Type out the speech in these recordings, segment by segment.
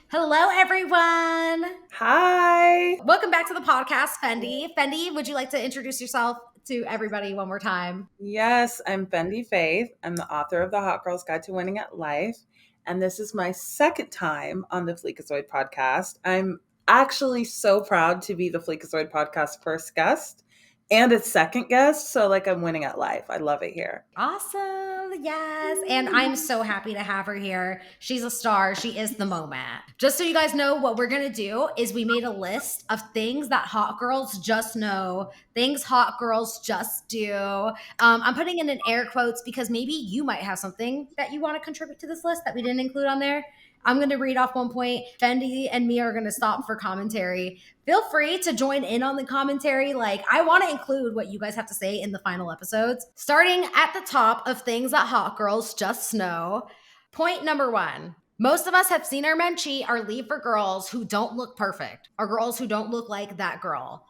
Hello, everyone. Hi. Welcome back to the podcast, Fendi. Fendi, would you like to introduce yourself to everybody one more time? Yes, I'm Fendi Faith. I'm the author of The Hot Girl's Guide to Winning at Life. And this is my second time on the Fleeksie podcast. I'm actually so proud to be the Fleeksie podcast first guest and its second guest. So, I'm winning at life. I love it here. Awesome. Yes. And I'm so happy to have her here. She's a star. She is the moment. Just so you guys know, what we're going to do is we made a list of things that hot girls just know, things hot girls just do. I'm putting in air quotes because maybe you might have something that you want to contribute to this list that we didn't include on there. I'm going to read off one point. Fendi and me are going to stop for commentary. Feel free to join in on the commentary. I want to include what you guys have to say in the final episodes. Starting at the top of things that hot girls just know. Point number one. Most of us have seen our men cheat or leave for girls who don't look perfect or girls who don't look like that girl.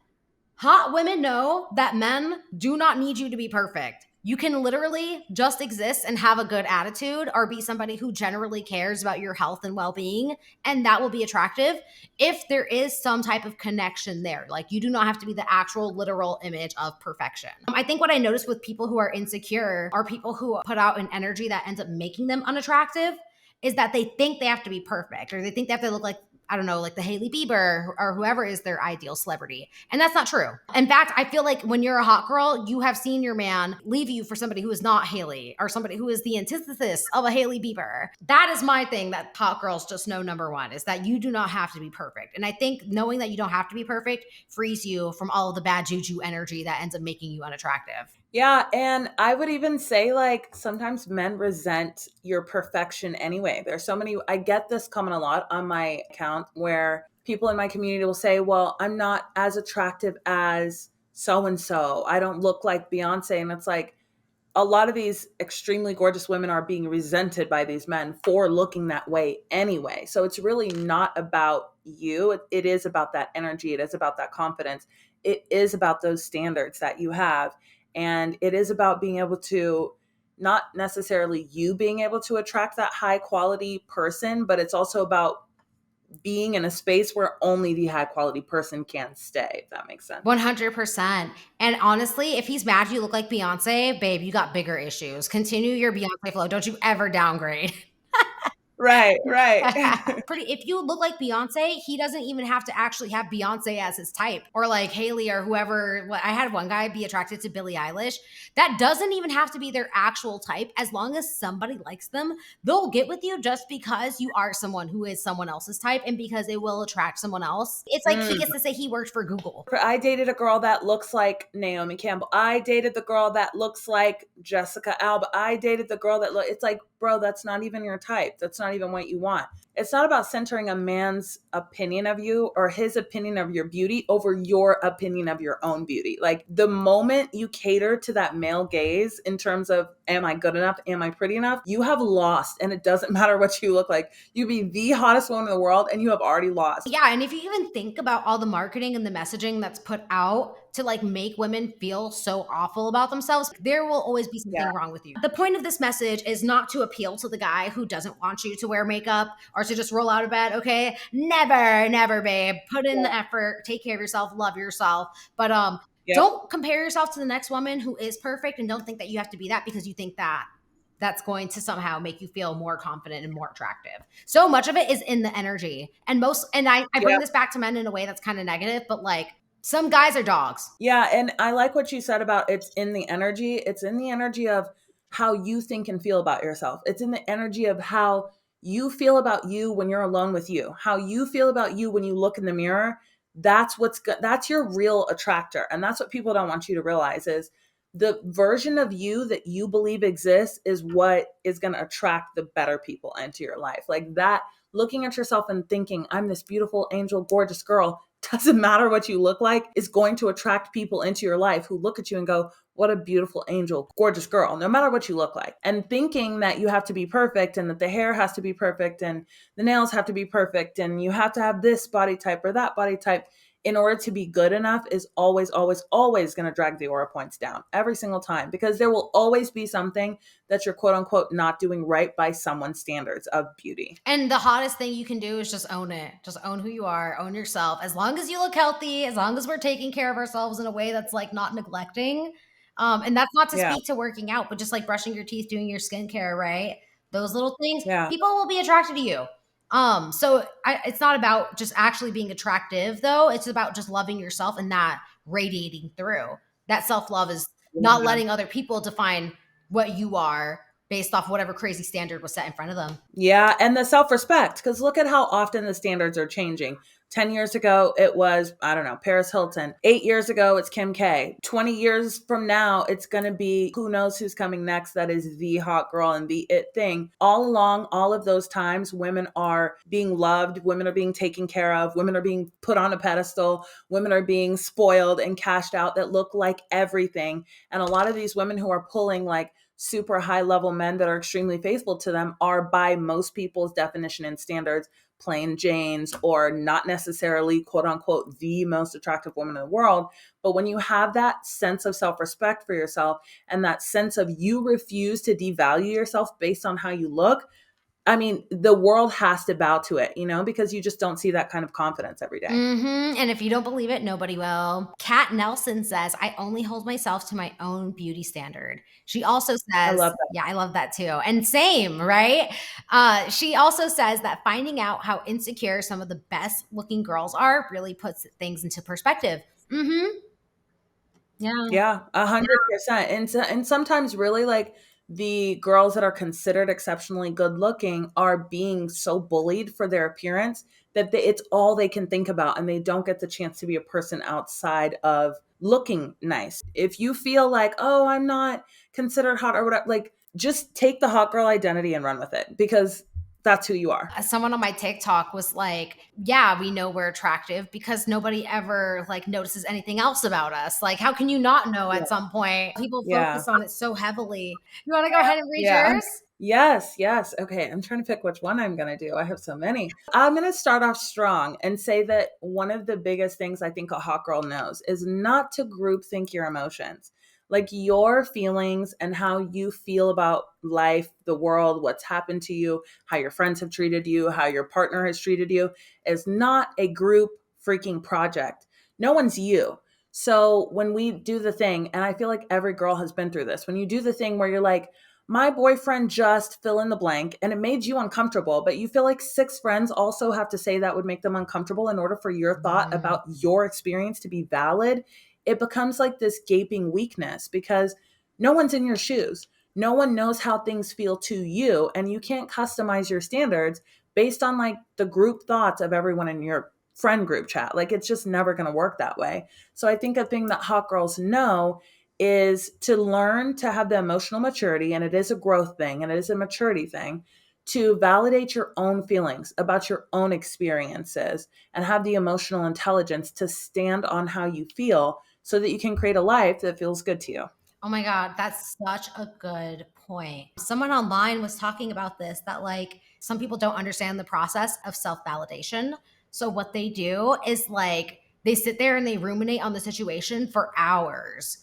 Hot women know that men do not need you to be perfect. You can literally just exist and have a good attitude or be somebody who generally cares about your health and well-being, and that will be attractive if there is some type of connection there. You do not have to be the actual literal image of perfection. I think what I noticed with people who are insecure are people who put out an energy that ends up making them unattractive is that they think they have to be perfect or they think they have to look like, I don't know, like the Hailey Bieber or whoever is their ideal celebrity. And that's not true. In fact, I feel like when you're a hot girl, you have seen your man leave you for somebody who is not Hailey or somebody who is the antithesis of a Hailey Bieber. That is my thing that hot girls just know, number one, is that you do not have to be perfect. And I think knowing that you don't have to be perfect frees you from all of the bad juju energy that ends up making you unattractive. Yeah, and I would even say sometimes men resent your perfection anyway. There's so many, I get this coming a lot on my account where people in my community will say, well, I'm not as attractive as so and so. I don't look like Beyonce. And it's like a lot of these extremely gorgeous women are being resented by these men for looking that way anyway. So it's really not about you. It is about that energy. It is about that confidence. It is about those standards that you have. And it is about being able to, not necessarily you being able to attract that high quality person, but it's also about being in a space where only the high quality person can stay, if that makes sense. 100%. And honestly, if he's mad you look like Beyonce, babe, you got bigger issues. Continue your Beyonce flow. Don't you ever downgrade. Right, right. If you look like Beyonce, he doesn't even have to actually have Beyonce as his type or like Hailey or whoever. I had one guy be attracted to Billie Eilish. That doesn't even have to be their actual type. As long as somebody likes them, they'll get with you just because you are someone who is someone else's type and because it will attract someone else. It's like he gets to say he worked for Google. I dated a girl that looks like Naomi Campbell. I dated the girl that looks like Jessica Alba. I dated the girl that it's like, bro, that's not even your type. That's not even what you want. It's not about centering a man's opinion of you or his opinion of your beauty over your opinion of your own beauty. Like the moment you cater to that male gaze in terms of, am I good enough? Am I pretty enough? You have lost, and it doesn't matter what you look like. You be the hottest woman in the world and you have already lost. Yeah, and if you even think about all the marketing and the messaging that's put out to make women feel so awful about themselves, there will always be something wrong with you. The point of this message is not to appeal to the guy who doesn't want you to wear makeup or to just roll out of bed, okay? Never, babe. Put in the effort, take care of yourself, love yourself. But don't compare yourself to the next woman who is perfect, and don't think that you have to be that because you think that that's going to somehow make you feel more confident and more attractive. So much of it is in the energy. And I bring this back to men in a way that's kind of negative, but some guys are dogs. Yeah. And I like what you said about it's in the energy. It's in the energy of how you think and feel about yourself. It's in the energy of how you feel about you when you're alone with you, how you feel about you when you look in the mirror. That's what's good. That's your real attractor. And that's what people don't want you to realize is the version of you that you believe exists is what is going to attract the better people into your life. Like that, looking at yourself and thinking, I'm this beautiful, angel, gorgeous girl, doesn't matter what you look like, is going to attract people into your life who look at you and go, what a beautiful angel, gorgeous girl, no matter what you look like. And thinking that you have to be perfect and that the hair has to be perfect and the nails have to be perfect and you have to have this body type or that body type, in order to be good enough is always, always, always going to drag the aura points down every single time, because there will always be something that you're quote unquote not doing right by someone's standards of beauty. And the hottest thing you can do is just own it. Just own who you are, own yourself. As long as you look healthy, as long as we're taking care of ourselves in a way that's like not neglecting. And that's not to Yeah. speak to working out, but just like brushing your teeth, doing your skincare, right? Those little things, Yeah. people will be attracted to you. It's not about just actually being attractive, though. It's about just loving yourself and that radiating through. That self love is not Yeah. letting other people define what you are based off whatever crazy standard was set in front of them. Yeah, and the self-respect, because look at how often the standards are changing. 10 years ago, it was, I don't know, Paris Hilton. 8 years ago, it's Kim K. 20 years from now, it's going to be who knows who's coming next. That is the hot girl and the it thing. All along, all of those times, women are being loved. Women are being taken care of. Women are being put on a pedestal. Women are being spoiled and cashed out that look like everything. And a lot of these women who are pulling like super high level men that are extremely faithful to them are, by most people's definition and standards, plain Janes, or not necessarily quote unquote the most attractive woman in the world. But when you have that sense of self-respect for yourself and that sense of you refuse to devalue yourself based on how you look, I mean, the world has to bow to it, because you just don't see that kind of confidence every day. And if you don't believe it, nobody will. Kat Nelson says, I only hold myself to my own beauty standard. She also I says, love that. yeah, I love that too. And same, right? She also says that finding out how insecure some of the best looking girls are really puts things into perspective. Yeah. Yeah, 100%. And sometimes really like the girls that are considered exceptionally good looking are being so bullied for their appearance that it's all they can think about, and they don't get the chance to be a person outside of looking nice. If you feel like, oh, I'm not considered hot or whatever, like just take the hot girl identity and run with it, because that's who you are. Someone on my TikTok was like, yeah, we know we're attractive because nobody ever like notices anything else about us. Like, how can you not know Yeah. at some point? People Yeah. focus on it so heavily. You want to go ahead and read Yeah. yours? Yes, yes. Okay, I'm trying to pick which one I'm going to do. I have so many. I'm going to start off strong and say that one of the biggest things I think a hot girl knows is not to group think your emotions. Like your feelings and how you feel about life, the world, what's happened to you, how your friends have treated you, how your partner has treated you is not a group freaking project. No one's you. So when we do the thing, and I feel like every girl has been through this, when you do the thing where you're like, my boyfriend just fill in the blank, and it made you uncomfortable, but you feel like 6 friends also have to say that would make them uncomfortable in order for your thought about your experience to be valid, it becomes like this gaping weakness because no one's in your shoes. No one knows how things feel to you, and you can't customize your standards based on like the group thoughts of everyone in your friend group chat. Like it's just never going to work that way. So I think a thing that hot girls know is to learn to have the emotional maturity, and it is a growth thing and it is a maturity thing, to validate your own feelings about your own experiences and have the emotional intelligence to stand on how you feel so that you can create a life that feels good to you. Oh my God, that's such a good point. Someone online was talking about this, that like some people don't understand the process of self validation. So, what they do is like they sit there and they ruminate on the situation for hours.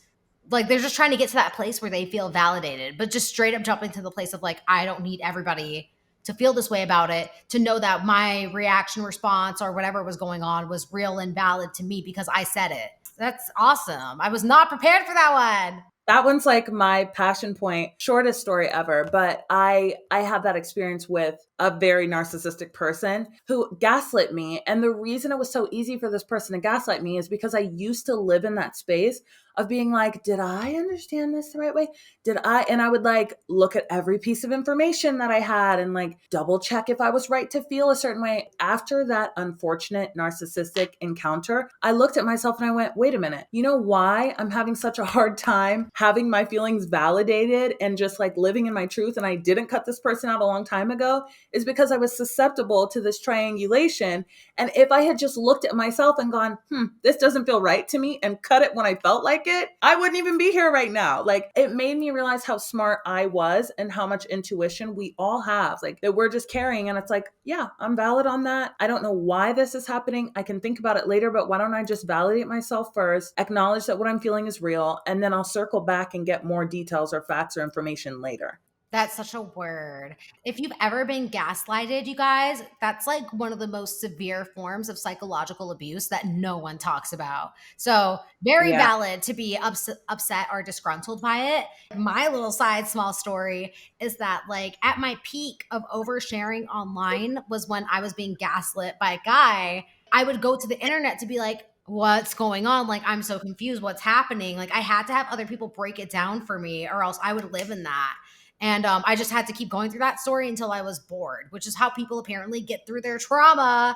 Like they're just trying to get to that place where they feel validated, but just straight up jumping to the place of like, I don't need everybody to feel this way about it, to know that my reaction, response, or whatever was going on was real and valid to me because I said it. That's awesome. I was not prepared for that one. That one's like my passion point, shortest story ever, but I have that experience with a very narcissistic person who gaslit me. And the reason it was so easy for this person to gaslight me is because I used to live in that space of being like, did I understand this the right way? And I would like look at every piece of information that I had and like double check if I was right to feel a certain way. After that unfortunate narcissistic encounter, I looked at myself and I went, wait a minute, you know why I'm having such a hard time having my feelings validated and just like living in my truth, and I didn't cut this person out a long time ago, is because I was susceptible to this triangulation. And if I had just looked at myself and gone, this doesn't feel right to me, and cut it when I felt like it, I wouldn't even be here right now. Like, it made me realize how smart I was and how much intuition we all have, like, that we're just carrying. And it's like, yeah, I'm valid on that. I don't know why this is happening. I can think about it later, but why don't I just validate myself first, acknowledge that what I'm feeling is real, and then I'll circle back and get more details or facts or information later. That's such a word. If you've ever been gaslighted, you guys, that's like one of the most severe forms of psychological abuse that no one talks about. So, very Yeah. valid to be upset or disgruntled by it. My little side small story is that, like, at my peak of oversharing online was when I was being gaslit by a guy. I would go to the internet to be like, what's going on? Like, I'm so confused. What's happening? Like, I had to have other people break it down for me, or else I would live in that. And I just had to keep going through that story until I was bored, which is how people apparently get through their trauma.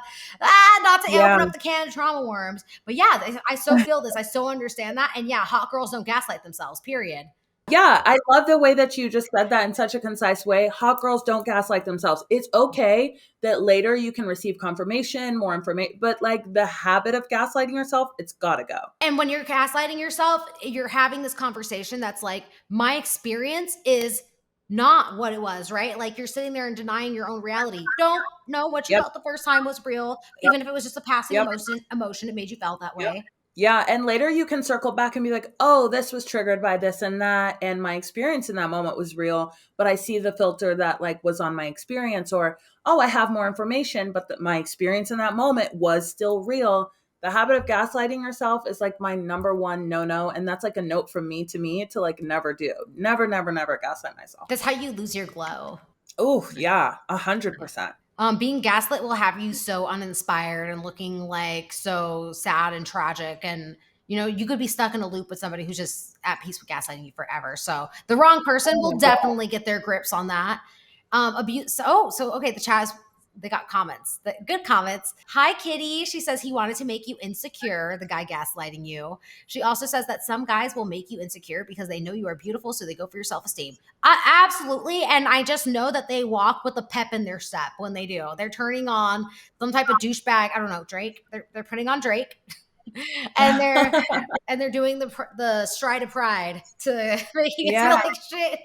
Not to Yeah. open up the can of trauma worms. But yeah, I so feel this. I so understand that. And yeah, hot girls don't gaslight themselves, period. Yeah, I love the way that you just said that in such a concise way. Hot girls don't gaslight themselves. It's okay that later you can receive confirmation, more information, but like the habit of gaslighting yourself, it's gotta go. And when you're gaslighting yourself, you're having this conversation that's like, my experience is not what it was, right? Like, you're sitting there and denying your own reality. Don't know what you Yep. felt the first time was real, Yep. even if it was just a passing Yep. emotion, it made you felt that Yep. way. Yeah, and later you can circle back and be like, "Oh, this was triggered by this and that, and my experience in that moment was real, but I see the filter that like was on my experience," or, "Oh, I have more information, but my experience in that moment was still real." The habit of gaslighting yourself is like my number one no-no, and that's like a note from me to like never do. Never, never, never gaslight myself. That's how you lose your glow. Oh, yeah, 100%. Being gaslit will have you so uninspired and looking like so sad and tragic. And, you could be stuck in a loop with somebody who's just at peace with gaslighting you forever. So the wrong person Oh will my God. definitely get their grips on that. Abuse. So okay, the Chaz, they got comments, good comments. Hi, Kitty. She says he wanted to make you insecure, the guy gaslighting you. She also says that some guys will make you insecure because they know you are beautiful, so they go for your self-esteem. Absolutely. And I just know that they walk with a pep in their step when they do. They're turning on some type of douchebag. I don't know, Drake. They're putting on Drake. and they're doing the stride of pride to making it feel Yeah. like shit.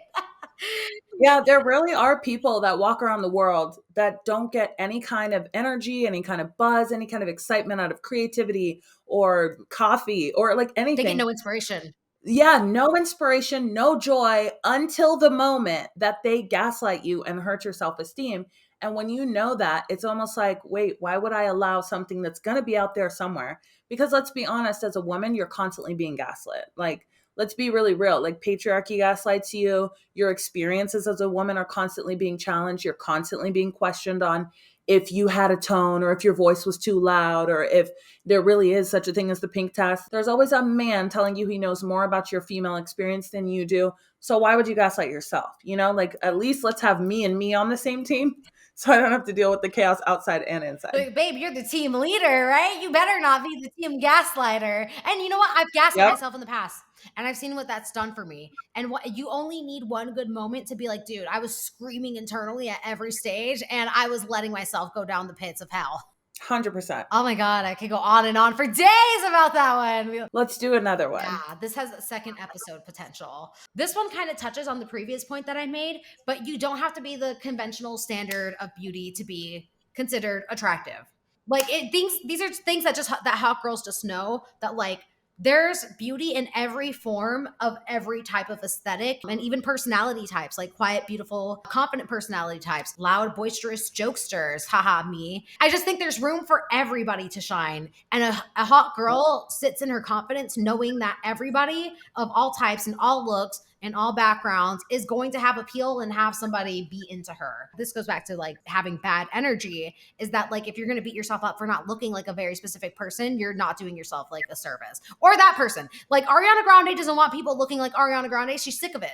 Yeah, there really are people that walk around the world that don't get any kind of energy, any kind of buzz, any kind of excitement out of creativity or coffee or like They get anything. no inspiration. Yeah, no inspiration, no joy until the moment that they gaslight you and hurt your self esteem. And when you know that, it's almost like, wait, why would I allow something that's going to be out there somewhere? Because let's be honest, as a woman, you're constantly being gaslit. Like, let's be really real. Like, patriarchy gaslights you. Your experiences as a woman are constantly being challenged. You're constantly being questioned on if you had a tone or if your voice was too loud or if there really is such a thing as the pink test. There's always a man telling you he knows more about your female experience than you do. So why would you gaslight yourself? Like, at least let's have me and me on the same team so I don't have to deal with the chaos outside and inside. Like, babe, you're the team leader, right? You better not be the team gaslighter. And you know what? I've gaslit Yep. myself in the past, and I've seen what that's done for me. And what you only need one good moment to be like, dude, I was screaming internally at every stage, and I was letting myself go down the pits of hell. 100%. Oh my God, I could go on and on for days about that one. Let's do another one. Yeah, this has a second episode potential. This one kind of touches on the previous point that I made, but you don't have to be the conventional standard of beauty to be considered attractive. Like, these are things that hot girls just know that, like, there's beauty in every form of every type of aesthetic and even personality types, like quiet, beautiful, confident personality types, loud, boisterous jokesters. Haha, me. I just think there's room for everybody to shine. And a hot girl sits in her confidence knowing that everybody of all types and all looks and all backgrounds is going to have appeal and have somebody be into her. This goes back to like having bad energy, is that like if you're going to beat yourself up for not looking like a very specific person, you're not doing yourself like a service. Or that person. Like Ariana Grande doesn't want people looking like Ariana Grande. She's sick of it.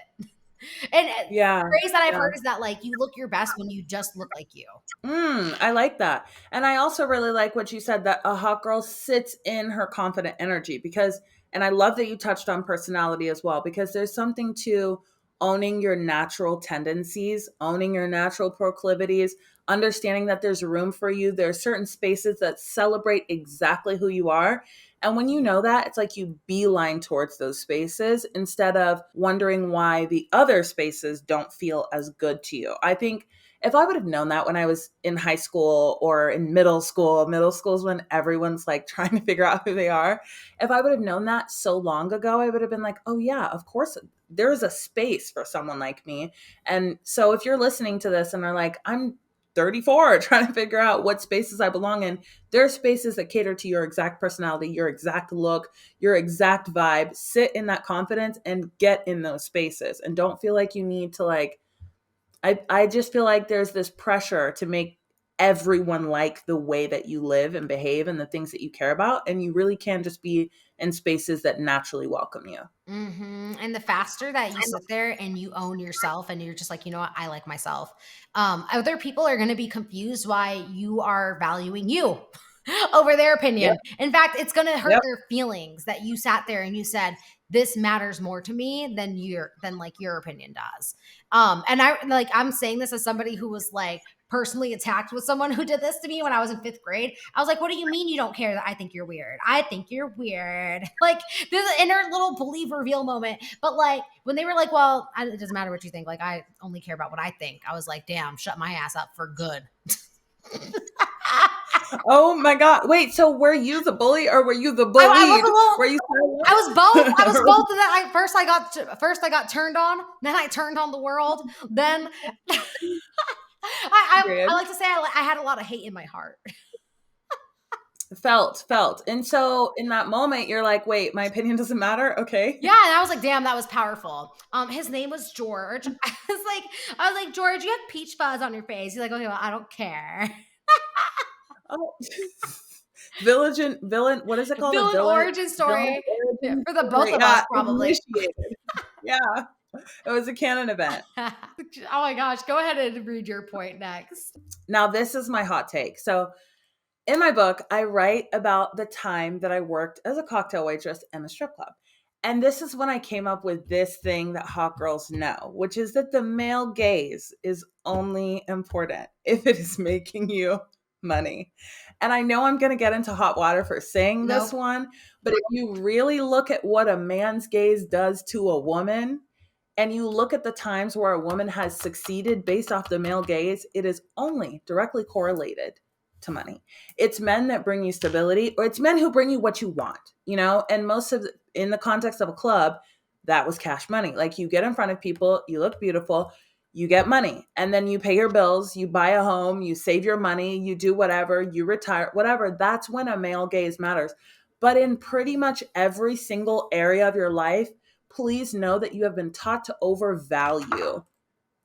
And Yeah. the phrase that I've heard is that like you look your best when you just look like you. I like that. And I also really like what you said, that a hot girl sits in her confident energy, because, and I love that you touched on personality as well, because there's something to owning your natural tendencies, owning your natural proclivities, understanding that there's room for you. There are certain spaces that celebrate exactly who you are. And when you know that, it's like you beeline towards those spaces instead of wondering why the other spaces don't feel as good to you. I think if I would have known that when I was in high school or in middle school is when everyone's like trying to figure out who they are. If I would have known that so long ago, I would have been like, oh, yeah, of course, there's a space for someone like me. And so if you're listening to this and are like, I'm 34 trying to figure out what spaces I belong in, there are spaces that cater to your exact personality, your exact look, your exact vibe. Sit in that confidence and get in those spaces. And don't feel like you need to like, I just feel like there's this pressure to make everyone like the way that you live and behave and the things that you care about. And you really can just be in spaces that naturally welcome you. And the faster that you sit there and you own yourself and you're just like, you know what, I like myself. Other people are going to be confused why you are valuing you over their Yep. opinion. In fact, it's going to hurt Yep. their feelings that you sat there and you said, this matters more to me than like your opinion does. And I'm saying this as somebody who was like personally attacked with someone who did this to me when I was in fifth grade. I was like, what do you mean you don't care that I think you're weird? I think you're weird. Like this inner little believe reveal moment. But like when they were like, well, it doesn't matter what you think. Like I only care about what I think. I was like, damn, shut my ass up for good. Oh my God. Wait, so were you the bully or were you the bullied? Were you I was both. I was both. And then first I got turned on. Then I turned on the world. Then I like to say I had a lot of hate in my heart. felt. And so in that moment, you're like, wait, my opinion doesn't matter. Okay. Yeah, and I was like, damn, that was powerful. His name was George. I was like, George, you have peach fuzz on your face. He's like, okay, well, I don't care. Oh. Villain, what is it called? Villain origin story for the both of us, probably. Initiated. Yeah. It was a canon event. Oh my gosh, go ahead and read your point next. Now, this is my hot take. So in my book, I write about the time that I worked as a cocktail waitress in a strip club. And this is when I came up with this thing that hot girls know, which is that the male gaze is only important if it is making you money. And I know I'm going to get into hot water for saying this one, but if you really look at what a man's gaze does to a woman, and you look at the times where a woman has succeeded based off the male gaze, it is only directly correlated to money. It's men that bring you stability, or it's men who bring you what you want, you know? And in the context of a club, that was cash money. Like you get in front of people, you look beautiful, you get money, and then you pay your bills, you buy a home, you save your money, you do whatever, you retire, whatever. That's when a male gaze matters. But in pretty much every single area of your life, please know that you have been taught to overvalue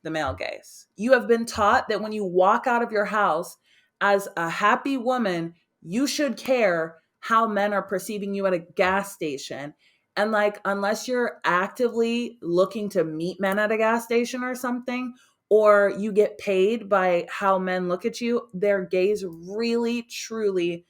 the male gaze. You have been taught that when you walk out of your house as a happy woman, you should care how men are perceiving you at a gas station. And like, unless you're actively looking to meet men at a gas station or something, or you get paid by how men look at you, their gaze really, truly,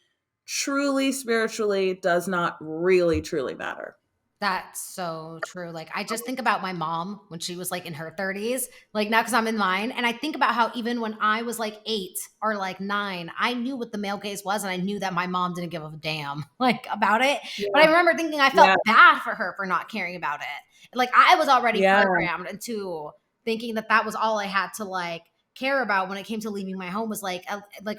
truly, spiritually does not really, truly matter. That's so true. Like, I just think about my mom when she was like in her 30s, like now because I'm in mine. And I think about how even when I was like 8 or like 9, I knew what the male gaze was. And I knew that my mom didn't give a damn like about it. Yeah. But I remember thinking I felt bad for her for not caring about it. Like, I was already programmed into thinking that that was all I had to like care about when it came to leaving my home was like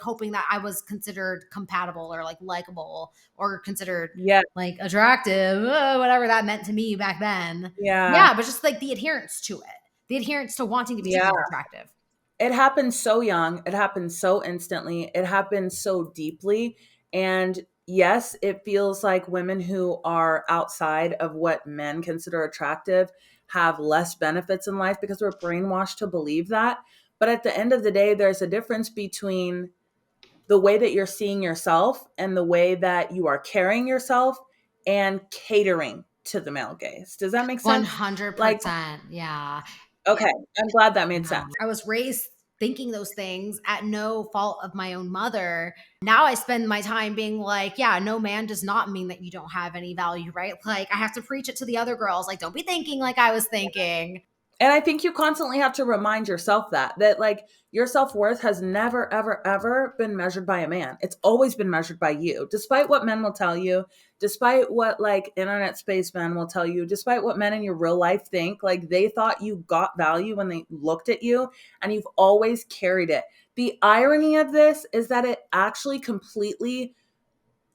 hoping that I was considered compatible or like likable or considered like attractive, whatever that meant to me back then. Yeah, but just like the adherence to it, the adherence to wanting to be attractive. It happens so young. It happens so instantly. It happens so deeply. And yes, it feels like women who are outside of what men consider attractive have less benefits in life because we're brainwashed to believe that. But at the end of the day, there's a difference between the way that you're seeing yourself and the way that you are carrying yourself and catering to the male gaze. Does that make sense? 100%. Like, yeah. Okay. I'm glad that made sense. I was raised thinking those things at no fault of my own mother. Now I spend my time being like, yeah, no man does not mean that you don't have any value, right? Like I have to preach it to the other girls. Like, don't be thinking like I was thinking. And I think you constantly have to remind yourself that like your self-worth has never, ever, ever been measured by a man. It's always been measured by you. Despite what men will tell you, despite what like internet space men will tell you, despite what men in your real life think, like they thought you got value when they looked at you, and you've always carried it. The irony of this is that it actually completely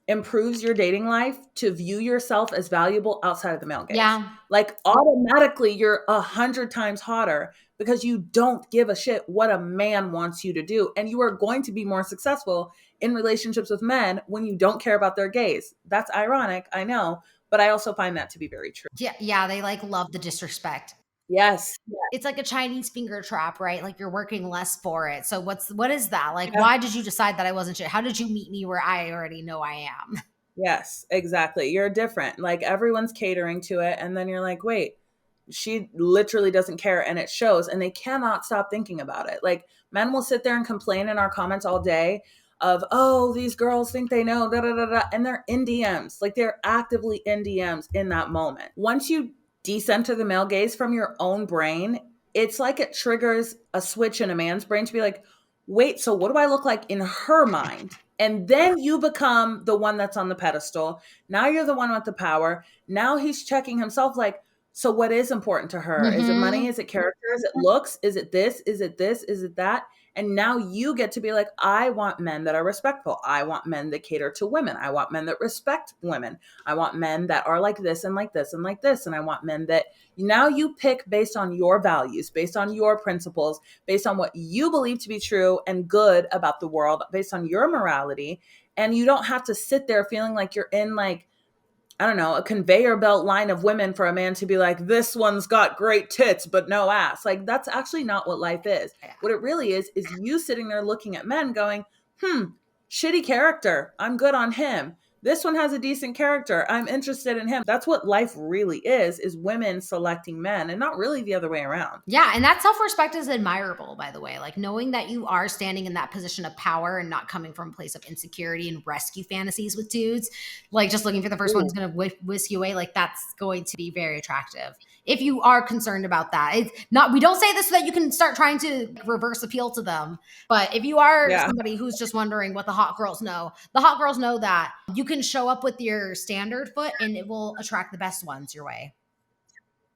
improves your dating life to view yourself as valuable outside of the male gaze. Yeah. Like automatically you're 100 times hotter because you don't give a shit what a man wants you to do. And you are going to be more successful in relationships with men when you don't care about their gaze. That's ironic, I know, but I also find that to be very true. Yeah, yeah, they like love the disrespect. Yes. It's like a Chinese finger trap, right? Like you're working less for it. So what is that? Like Yeah. why did you decide that I wasn't shit? How did you meet me where I already know I am? Yes, exactly. You're different. Like everyone's catering to it. And then you're like, wait, she literally doesn't care. And it shows. And they cannot stop thinking about it. Like men will sit there and complain in our comments all day of, oh, these girls think they know, da da da da. And they're in DMs. Like they're actively in DMs in that moment. Once you decenter the male gaze from your own brain, it's like it triggers a switch in a man's brain to be like, wait, so what do I look like in her mind? And then you become the one that's on the pedestal. Now you're the one with the power. Now he's checking himself like, so what is important to her? Is it money? Mhm. Is it character? Is it looks? Is it this? Is it this? Is it that? And now you get to be like, I want men that are respectful. I want men that cater to women. I want men that respect women. I want men that are like this and like this and like this. And I want men that now you pick based on your values, based on your principles, based on what you believe to be true and good about the world, based on your morality. And you don't have to sit there feeling like you're in like, I don't know, a conveyor belt line of women for a man to be like, this one's got great tits, but no ass. Like, that's actually not what life is. Yeah. What it really is you sitting there looking at men going, shitty character. I'm good on him. This one has a decent character. I'm interested in him. That's what life really is women selecting men and not really the other way around. Yeah, and that self-respect is admirable, by the way. Like knowing that you are standing in that position of power and not coming from a place of insecurity and rescue fantasies with dudes, like just looking for the first one who's going to whisk you away, like that's going to be very attractive. If you are concerned about that, it's not, we don't say this so that you can start trying to reverse appeal to them. But if you are Yeah. somebody who's just wondering what the hot girls know, the hot girls know that you can show up with your standard foot and it will attract the best ones your way.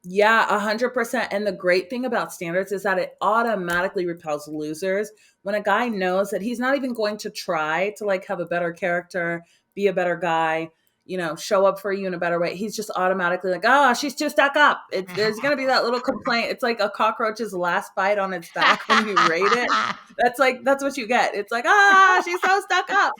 Yeah, 100%. And the great thing about standards is that it automatically repels losers. When a guy knows that he's not even going to try to like have a better character, be a better guy, show up for you in a better way. He's just automatically like, oh, she's too stuck up. There's going to be that little complaint. It's like a cockroach's last bite on its back when you rate it. That's what you get. It's like, she's so stuck up.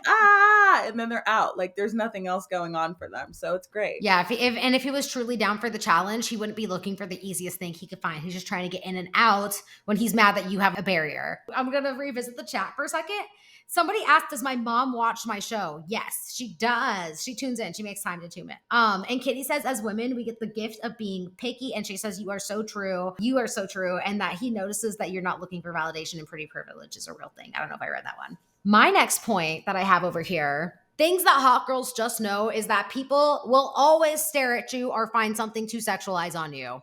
And then they're out. Like there's nothing else going on for them. So it's great. Yeah, if he was truly down for the challenge, he wouldn't be looking for the easiest thing he could find. He's just trying to get in and out when he's mad that you have a barrier. I'm gonna revisit the chat for a second. Somebody asked, "Does my mom watch my show?" Yes, she does. She tunes in. She makes time to tune in. And Kitty says, "As women, we get the gift of being picky." And she says, "You are so true. You are so true." And that he notices that you're not looking for validation and pretty privilege is a real thing. I don't know if I read that one. My next point that I have over here. Things that hot girls just know is that people will always stare at you or find something to sexualize on you.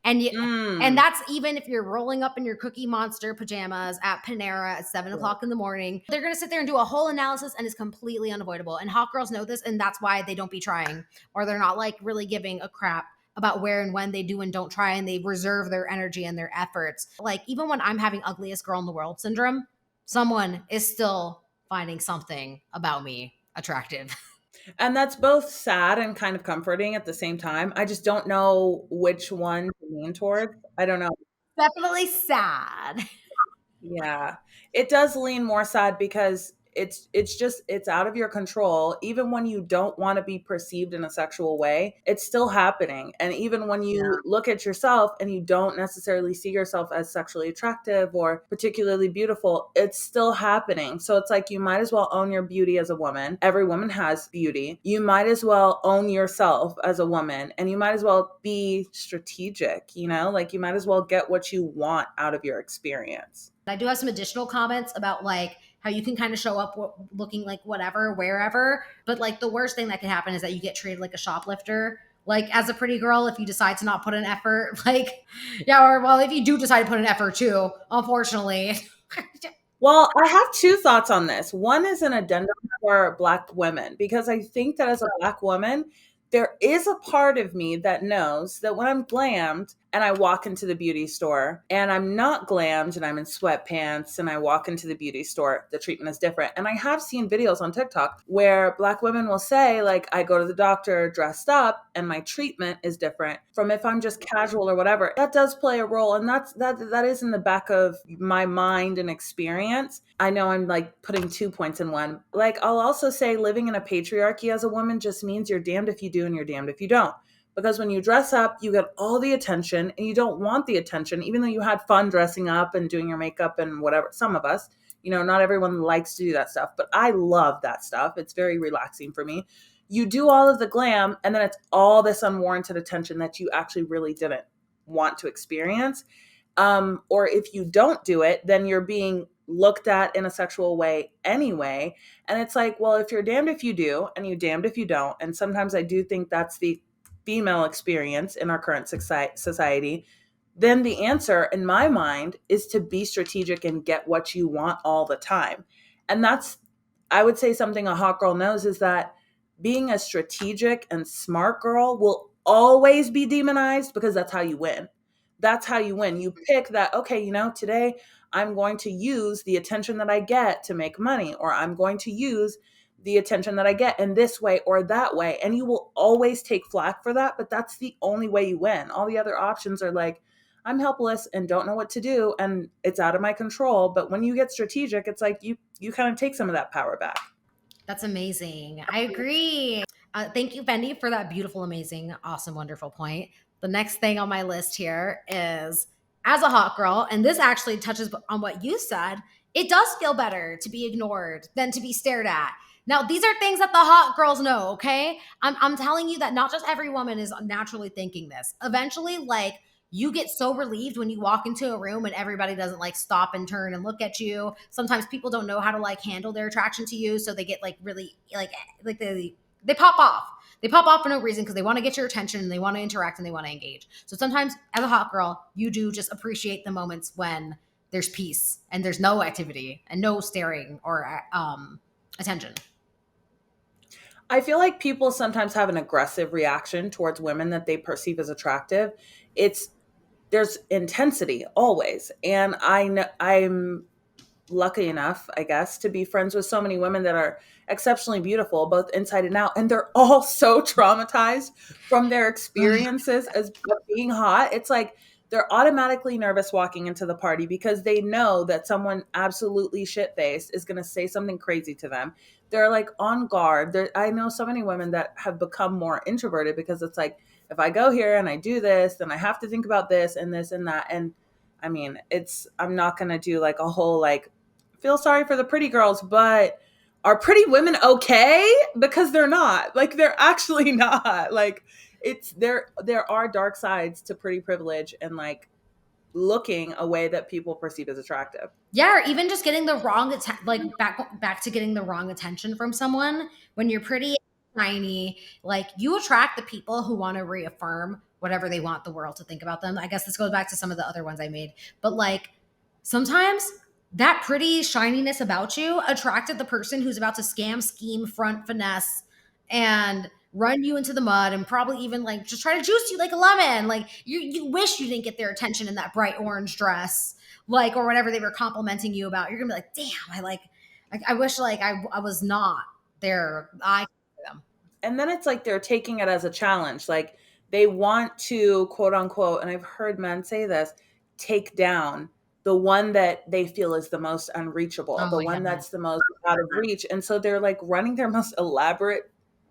And that's even if you're rolling up in your Cookie Monster pajamas at Panera at 7 o'clock in the morning. They're going to sit there and do a whole analysis and it's completely unavoidable. And hot girls know this, and that's why they don't be trying, or they're not like really giving a crap about where and when they do and don't try, and they reserve their energy and their efforts. Like even when I'm having ugliest girl in the world syndrome, someone is still finding something about me attractive. And that's both sad and kind of comforting at the same time. I just don't know which one to lean towards. I don't know. Definitely sad. Yeah. It does lean more sad because it's out of your control. Even when you don't want to be perceived in a sexual way, it's still happening. And even when you look at yourself and you don't necessarily see yourself as sexually attractive or particularly beautiful, it's still happening. So it's like you might as well own your beauty as a woman. Every woman has beauty. You might as well own yourself as a woman, and you might as well be strategic, like you might as well get what you want out of your experience. I do have some additional comments about like how you can kind of show up looking like whatever, wherever. But like the worst thing that can happen is that you get treated like a shoplifter Like as a pretty girl, if you decide to not put an effort, like, yeah, or well, if you do decide to put an effort too, unfortunately. Well, I have two thoughts on this. One is an addendum for Black women, because I think that as a Black woman, there is a part of me that knows that when I'm glammed and I walk into the beauty store, and I'm not glammed and I'm in sweatpants and I walk into the beauty store, the treatment is different. And I have seen videos on TikTok where Black women will say, like, I go to the doctor dressed up and my treatment is different from if I'm just casual or whatever. That does play a role. And that is in the back of my mind and experience. I know I'm like putting 2 points in one. Like, I'll also say living in a patriarchy as a woman just means you're damned if you do and you're damned if you don't. Because when you dress up, you get all the attention, and you don't want the attention, even though you had fun dressing up and doing your makeup and whatever. Some of us, not everyone likes to do that stuff, but I love that stuff. It's very relaxing for me. You do all of the glam, and then it's all this unwarranted attention that you actually really didn't want to experience. Or if you don't do it, then you're being looked at in a sexual way anyway. And it's like, well, if you're damned if you do and you damned if you don't. And sometimes I do think that's the female experience in our current society. Then the answer in my mind is to be strategic and get what you want all the time. And that's, I would say, something a hot girl knows, is that being a strategic and smart girl will always be demonized, because that's how you win. That's how you win. You pick that, okay, today I'm going to use the attention that I get to make money, or I'm going to use the attention that I get in this way or that way. And you will always take flack for that, but that's the only way you win. All the other options are like, I'm helpless and don't know what to do and it's out of my control. But when you get strategic, it's like you kind of take some of that power back. That's amazing. I agree. Thank you, Fendi, for that beautiful, amazing, awesome, wonderful point. The next thing on my list here is, as a hot girl, and this actually touches on what you said, it does feel better to be ignored than to be stared at. Now, these are things that the hot girls know, okay? I'm telling you that not just every woman is naturally thinking this. Eventually, like, you get so relieved when you walk into a room and everybody doesn't like stop and turn and look at you. Sometimes people don't know how to like handle their attraction to you, so they get like really like they pop off. They pop off for no reason because they want to get your attention and they want to interact and they want to engage. So sometimes as a hot girl, you do just appreciate the moments when there's peace and there's no activity and no staring or attention. I feel like people sometimes have an aggressive reaction towards women that they perceive as attractive. It's There's intensity always. And I know I'm lucky enough, I guess, to be friends with so many women that are exceptionally beautiful, both inside and out. And they're all so traumatized from their experiences as being hot. It's like they're automatically nervous walking into the party because they know that someone absolutely shit-faced is going to say something crazy to them. They're like on guard. I know so many women that have become more introverted because it's like, if I go here and I do this, then I have to think about this and this and that. And I mean, I'm not going to do like a whole like, feel sorry for the pretty girls, but are pretty women okay? Because they're not. Like, they're actually not. Like, there are dark sides to pretty privilege and like looking a way that people perceive as attractive. Yeah, or even just getting the wrong like back to getting the wrong attention from someone when you're pretty tiny. Like, you attract the people who want to reaffirm whatever they want the world to think about them. I guess this goes back to some of the other ones I made, but like sometimes that pretty shininess about you attracted the person who's about to scam, scheme, front, finesse, and run you into the mud and probably even like just try to juice you like a lemon. Like, you wish you didn't get their attention in that bright orange dress, like, or whatever they were complimenting you about. You're gonna be like, damn, I wish like I was not their eye for them. And then it's like they're taking it as a challenge. Like, they want to, quote unquote, and I've heard men say this, take down the one that they feel is the most unreachable, Oh the my one goodness. that's the most out of reach. And so they're like running their most elaborate,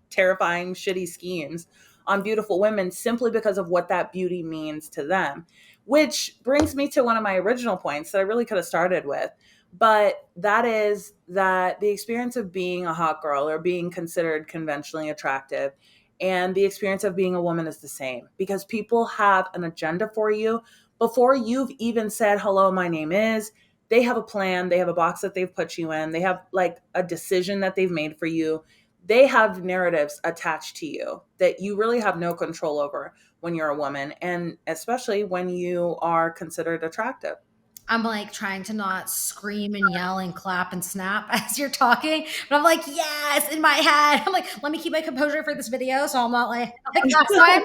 terrifying, shitty schemes on beautiful women simply because of what that beauty means to them. Which brings me to one of my original points that I really could have started with. But that is that the experience of being a hot girl or being considered conventionally attractive and the experience of being a woman is the same, because people have an agenda for you before you've even said, hello, my name is. They have a plan. They have a box that they've put you in. They have like a decision that they've made for you. they have narratives attached to you that you really have no control over when you're a woman, and especially when you are considered attractive. I'm like trying to not scream and yell and clap and snap as you're talking, but I'm like, yes, in my head. I'm like, let me keep my composure for this video so I'm not like last time.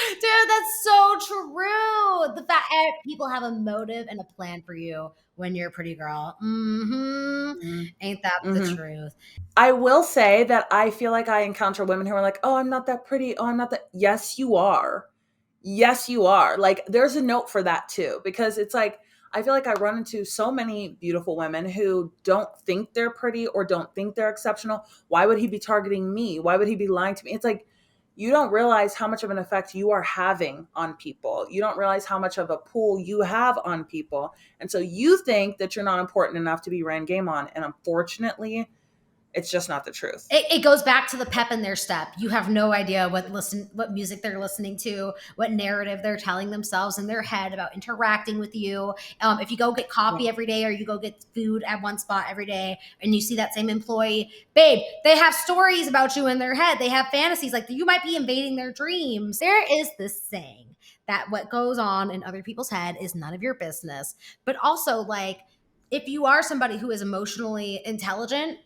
Dude, that's so true. The fact people have a motive and a plan for you when you're a pretty girl. Ain't that the Mm-hmm. truth? I will say that I feel like I encounter women who are like, "Oh, I'm not that pretty. Oh, I'm not that." Yes, you are. Yes, you are. Like, there's a note for that too, because it's like, I feel like I run into so many beautiful women who don't think they're pretty or don't think they're exceptional. Why would he be targeting me? Why would he be lying to me? It's like, you don't realize how much of an effect you are having on people. You don't realize how much of a pull you have on people. And so you think that you're not important enough to be ran game on. And unfortunately, it's just not the truth. It goes back to the pep in their step. You have no idea what music they're listening to, what narrative they're telling themselves in their head about interacting with you. If you go get Yeah. coffee every day or you go get food at one spot every day and you see that same employee, babe, they have stories about you in their head. They have fantasies like you might be invading their dreams. There is this saying that what goes on in other people's head is none of your business. But also, like, if you are somebody who is emotionally intelligent,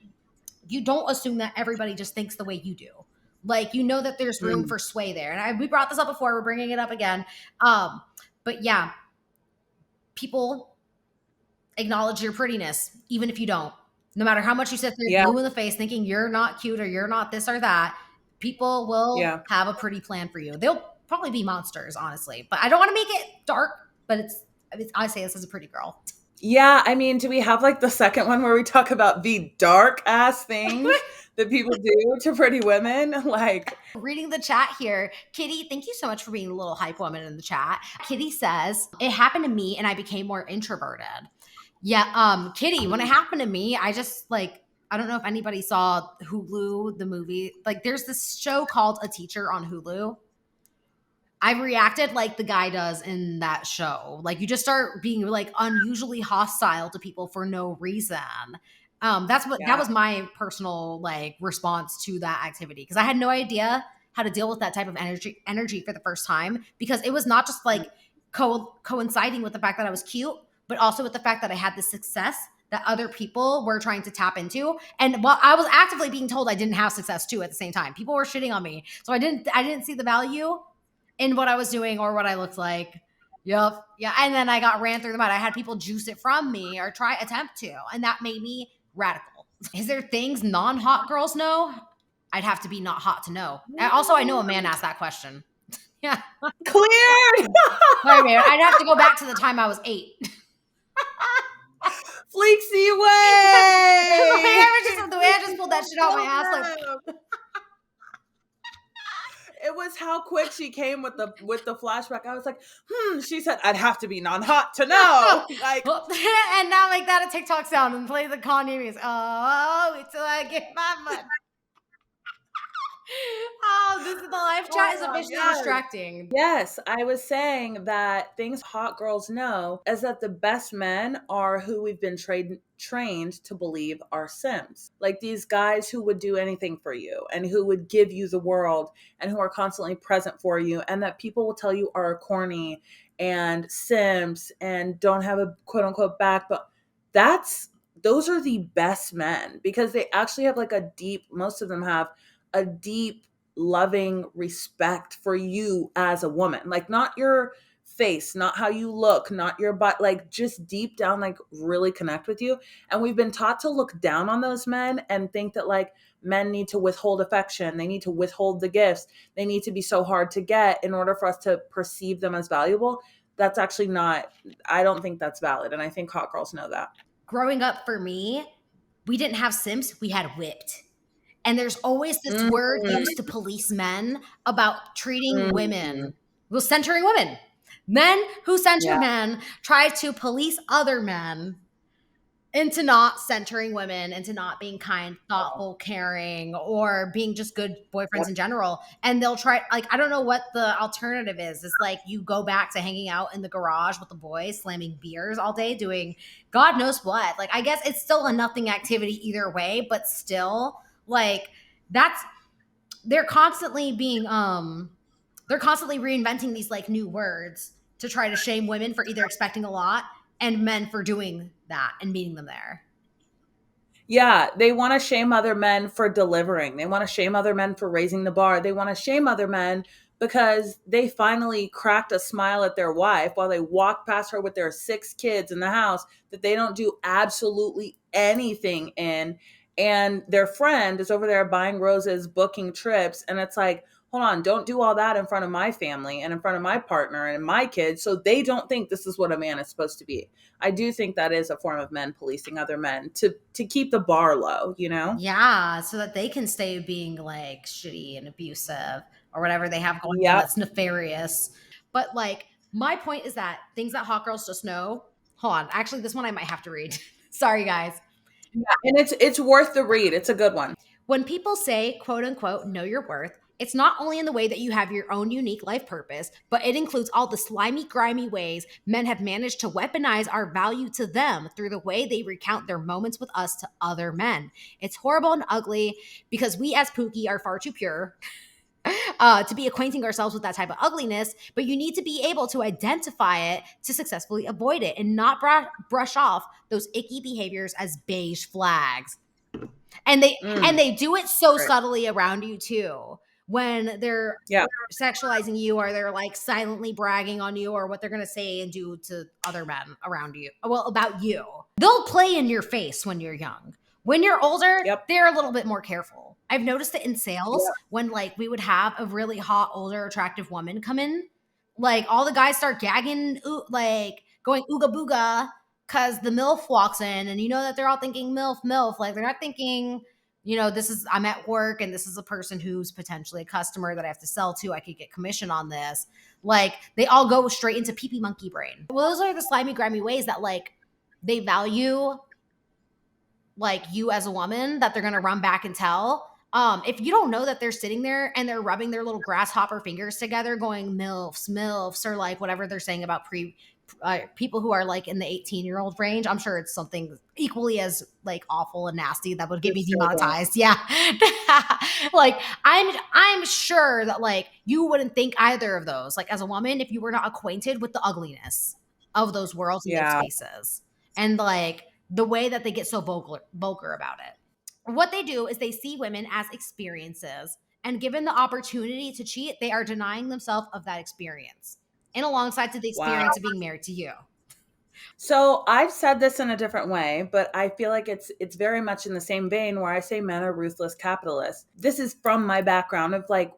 you don't assume that everybody just thinks the way you do. Like, you know that there's room Mm. for sway there. And we brought this up before, we're bringing it up again. But yeah, people acknowledge your prettiness, even if you don't. No matter how much you sit there Yeah. blue in the face thinking you're not cute or you're not this or that, people will Yeah. have a pretty plan for you. They'll probably be monsters, honestly. But I don't want to make it dark, but I say this as a pretty girl. Yeah, I mean, do we have like the second one where we talk about the dark ass things that people do to pretty women? Like, Reading the chat here, Kitty, thank you so much for being a little hype woman in the chat. Kitty says, it happened to me and I became more introverted. Yeah, Kitty, when it happened to me, I just like, I don't know if anybody saw Hulu, the movie. Like, there's this show called A Teacher on Hulu. I reacted like the guy does in that show. Like, you just start being like unusually hostile to people for no reason. That yeah. was my personal like response to that activity, because I had no idea how to deal with that type of energy for the first time, because it was not just like coinciding with the fact that I was cute, but also with the fact that I had the success that other people were trying to tap into. And while I was actively being told I didn't have success too at the same time, people were shitting on me. So I didn't see the value in what I was doing or what I looked like. Yep. Yeah. And then I got ran through the mud. I had people juice it from me or attempt to. And that made me radical. Is there things non-hot girls know? I'd have to be not hot to know. And also, I know a man asked that question. Yeah. Cleared. Sorry, man. I'd have to go back to the time I was 8. Fleeksie The way I just pulled that shit out my ass, like, it was how quick she came with the flashback. I was like, she said I'd have to be non-hot to know. Like, and now make that a TikTok sound and play the Kanye music. Oh, wait till I get my money. Oh, this is the live chat is officially distracting. Yes, I was saying that things hot girls know is that the best men are who we've been trained to believe are simps. Like these guys who would do anything for you and who would give you the world and who are constantly present for you, and that people will tell you are corny and simps and don't have a quote unquote back. But those are the best men, because they actually have like most of them have a deep loving respect for you as a woman. Like, not your face, not how you look, not your butt, like just deep down, like really connect with you. And we've been taught to look down on those men and think that like men need to withhold affection, they need to withhold the gifts, they need to be so hard to get in order for us to perceive them as valuable. That's actually not, I don't think that's valid. And I think hot girls know that. Growing up for me, we didn't have simps, we had whipped. And there's always this word used to police men about treating women, well, centering women. Men who center men try to police other men into not centering women, into not being kind, thoughtful, caring, or being just good boyfriends in general. And they'll try, like, I don't know what the alternative is. It's like you go back to hanging out in the garage with the boys, slamming beers all day, doing God knows what. Like, I guess it's still a nothing activity either way, but still, like, That's they're constantly being they're constantly reinventing these like new words to try to shame women for either expecting a lot and men for doing that and meeting them there. Yeah, they want to shame other men for delivering. They want to shame other men for raising the bar. They want to shame other men because they finally cracked a smile at their wife while they walk past her with their 6 kids in the house that they don't do absolutely anything in. And their friend is over there buying roses, booking trips. And it's like, hold on, don't do all that in front of my family and in front of my partner and my kids. So they don't think this is what a man is supposed to be. I do think that is a form of men policing other men to keep the bar low, you know? Yeah, so that they can stay being like shitty and abusive or whatever they have going on Yep. that's nefarious. But like my point is that things that hot girls just know. Hold on, actually, this one I might have to read. Sorry, guys. Yeah. And it's worth the read. It's a good one. When people say, quote unquote, know your worth, it's not only in the way that you have your own unique life purpose, but it includes all the slimy, grimy ways men have managed to weaponize our value to them through the way they recount their moments with us to other men. It's horrible and ugly because we as Pookie are far too pure to be acquainting ourselves with that type of ugliness, but you need to be able to identify it to successfully avoid it and not brush off those icky behaviors as beige flags. And they Mm, do it so right. subtly around you too. When they're Yeah. sexualizing you or they're like silently bragging on you or what they're going to say and do to other men around you, well, about you. They'll play in your face when you're young. When you're older, Yep. they're a little bit more careful. I've noticed it in sales Yeah. when like we would have a really hot, older, attractive woman come in. Like all the guys start gagging, like going ooga booga because the MILF walks in and you know that they're all thinking MILF, MILF. Like they're not thinking, this is, I'm at work and this is a person who's potentially a customer that I have to sell to. I could get commission on this. Like they all go straight into pee pee monkey brain. Well, those are the slimy, grimy ways that like they value like you as a woman that they're gonna run back and tell. If you don't know that they're sitting there and they're rubbing their little grasshopper fingers together, going milfs, milfs, or like whatever they're saying about people who are like in the 18-year-old range, I'm sure it's something equally as like awful and nasty that would get me It's so bad. demonetized. Yeah, like I'm sure that like you wouldn't think either of those. Like as a woman, if you were not acquainted with the ugliness of those worlds and those Yeah. spaces, and like the way that they get so vulgar about it. What they do is they see women as experiences, and given the opportunity to cheat, they are denying themselves of that experience, and alongside to the Wow. experience of being married to you. So I've said this in a different way, but I feel like it's very much in the same vein where I say men are ruthless capitalists. This is from my background of like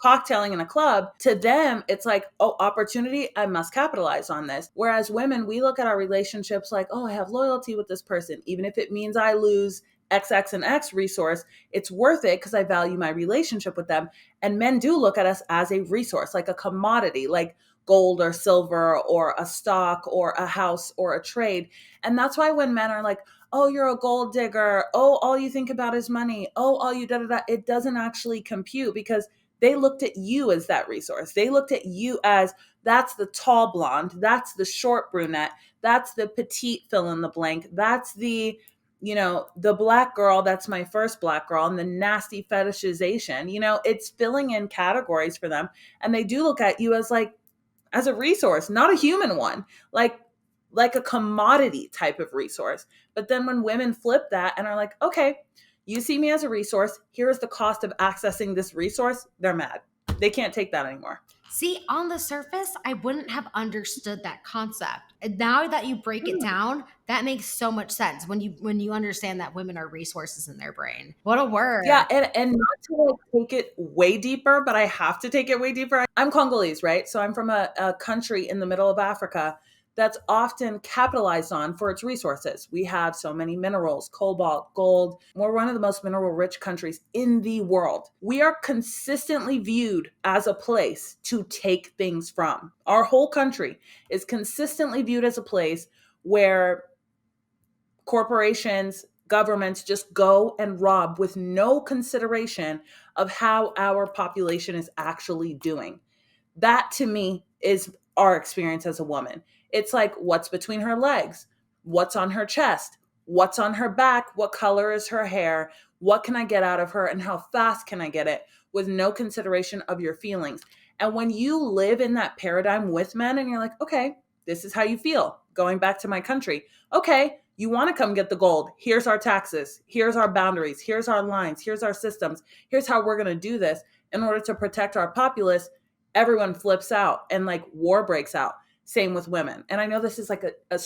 cocktailing in a club. To them, it's like, oh, opportunity, I must capitalize on this. Whereas women, we look at our relationships like, oh, I have loyalty with this person. Even if it means I lose X, X, and X resource, it's worth it because I value my relationship with them. And men do look at us as a resource, like a commodity, like gold or silver or a stock or a house or a trade. And that's why when men are like, oh, you're a gold digger. Oh, all you think about is money. Oh, all you da da da. It doesn't actually compute because they looked at you as that resource. They looked at you as that's the tall blonde. That's the short brunette. That's the petite fill in the blank. That's the black girl. That's my first black girl. And the nasty fetishization, it's filling in categories for them. And they do look at you as a resource, not a human one, like a commodity type of resource. But then when women flip that and are like, okay, you see me as a resource, here is the cost of accessing this resource, they're mad. They can't take that anymore. See, on the surface, I wouldn't have understood that concept. And now that you break it down, that makes so much sense when you understand that women are resources in their brain. What a word. Yeah, and not to like take it way deeper, but I have to take it way deeper. I'm Congolese, right? So I'm from a country in the middle of Africa that's often capitalized on for its resources. We have so many minerals, cobalt, gold. We're one of the most mineral rich countries in the world. We are consistently viewed as a place to take things from. Our whole country is consistently viewed as a place where corporations, governments just go and rob with no consideration of how our population is actually doing. That to me is our experience as a woman. It's like what's between her legs, what's on her chest, what's on her back, what color is her hair, What can I get out of her and how fast can I get it, with no consideration of your feelings. And when you live in that paradigm with men and you're like, okay, this is how you feel. Going back to my country. Okay, you want to come get the gold. Here's our taxes. Here's our boundaries. Here's our lines. Here's our systems. Here's how we're going to do this in order to protect our populace. Everyone flips out and like war breaks out. Same with women. And I know this is like a